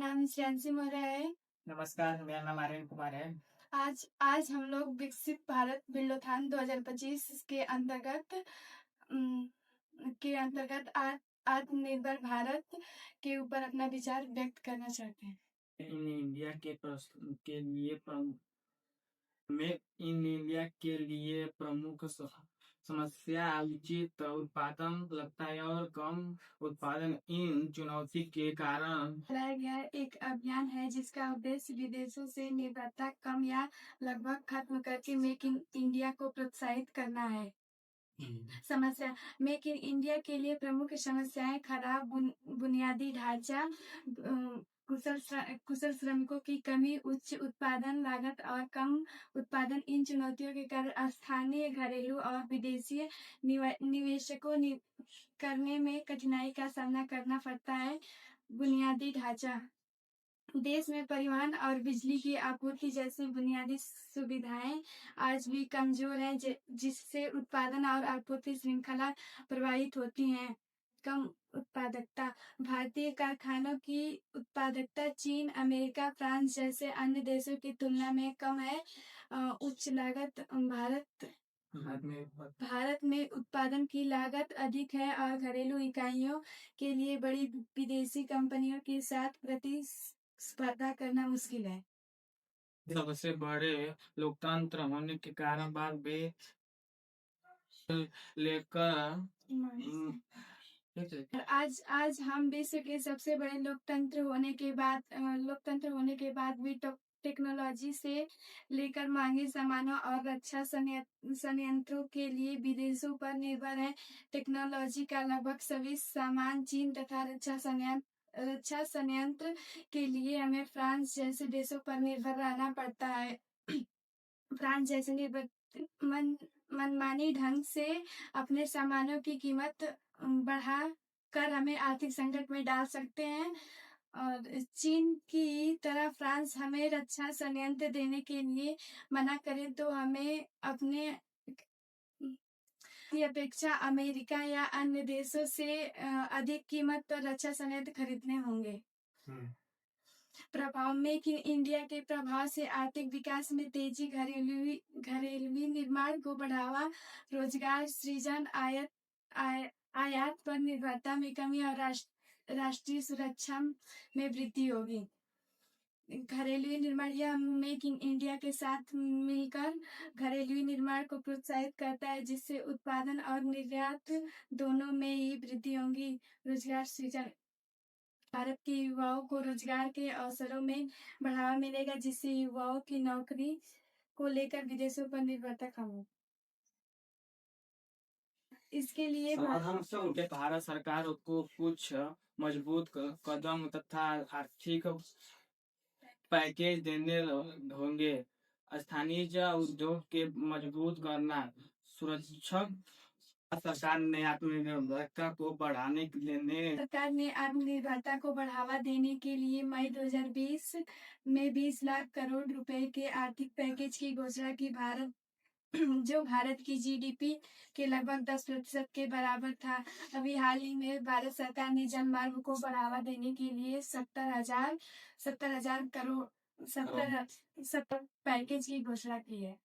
नाम श्रेयांशी मौर्य है। नमस्कार, मेरा नाम आर्यन कुमार है। आज आज हम लोग विकसित भारत बिल्डोथान 2025 के अंतर्गत आत्मनिर्भर भारत के ऊपर अपना विचार व्यक्त करना चाहते हैं। इन इंडिया के लिए प्रमुख समस्या उचित उत्पादन लगता है और कम उत्पादन इन चुनौती के कारण चलाया गया एक अभियान है जिसका उद्देश्य विदेशों से निर्भरता कम या लगभग खत्म करके मेक इन इंडिया को प्रोत्साहित करना है। समस्या मेक इन इंडिया के लिए प्रमुख समस्याएं खराब बुनियादी ढांचा, कुशल श्रमिकों की कमी, उच्च उत्पादन लागत और कम उत्पादन। इन चुनौतियों के कारण स्थानीय, घरेलू और विदेशी निवेशकों करने में कठिनाई का सामना करना पड़ता है। बुनियादी ढांचा देश में परिवहन और बिजली की आपूर्ति जैसी बुनियादी सुविधाएं आज भी कमजोर हैं, जिससे उत्पादन और आपूर्ति श्रृंखला प्रभावित होती है। कम उत्पादकता भारतीय कारखानों की उत्पादकता चीन, अमेरिका, फ्रांस जैसे अन्य देशों की तुलना में कम है। उच्च लागत भारत में उत्पादन की लागत अधिक है और घरेलू इकाइयों के लिए बड़ी विदेशी कंपनियों के साथ प्रतिस्पर्धा करना मुश्किल है। सबसे बड़े लोकतंत्र होने के कारण बाद वे लेकर आज हम विश्व के सबसे बड़े लोकतंत्र होने के बाद भी टेक्नोलॉजी से लेकर महंगे सामानों और रक्षा संयंत्रों के लिए विदेशों पर निर्भर है। टेक्नोलॉजी का लगभग सभी सामान चीन तथा रक्षा संयंत्र के लिए हमें फ्रांस जैसे देशों पर निर्भर रहना पड़ता है। फ्रांस जैसे मनमानी ढंग से अपने सामानों की कीमत बढ़ा कर हमें आर्थिक संकट में डाल सकते हैं। और चीन की तरह फ्रांस हमें रक्षा संयंत्र देने के लिए मना करे तो हमें अपने की अपेक्षा अमेरिका या अन्य देशों से अधिक कीमत पर रक्षा संयंत्र खरीदने होंगे। प्रभाव मेक इन इंडिया के प्रभाव से आर्थिक विकास में तेजी, घरेलू निर्माण को बढ़ावा, रोजगार सृजन, आयात पर निर्भरता में कमी और राष्ट्रीय सुरक्षा में वृद्धि होगी। घरेलू निर्माण यह मेक इन इंडिया के साथ मिलकर घरेलू निर्माण को प्रोत्साहित करता है, जिससे उत्पादन और निर्यात दोनों में ही वृद्धि होगी। रोजगार सृजन भारत के युवाओं को रोजगार के अवसरों में बढ़ावा मिलेगा, जिससे युवाओं की नौकरी को लेकर विदेशों पर निर्भरता कम होगी। इसके लिए भारत सरकार को कुछ मजबूत कदम तथा आर्थिक पैकेज देने होंगे। स्थानीय उद्योग के मजबूत करना, सुरक्षा सरकार ने आत्मनिर्भरता को बढ़ावा देने के लिए मई 2020 में 20 लाख करोड़ रुपए के आर्थिक पैकेज की घोषणा की। जो भारत की जीडीपी के लगभग 10% के बराबर था। अभी हाल ही में भारत सरकार ने जलमार्ग को बढ़ावा देने के लिए 70,000 करोड़ पैकेज की घोषणा की है।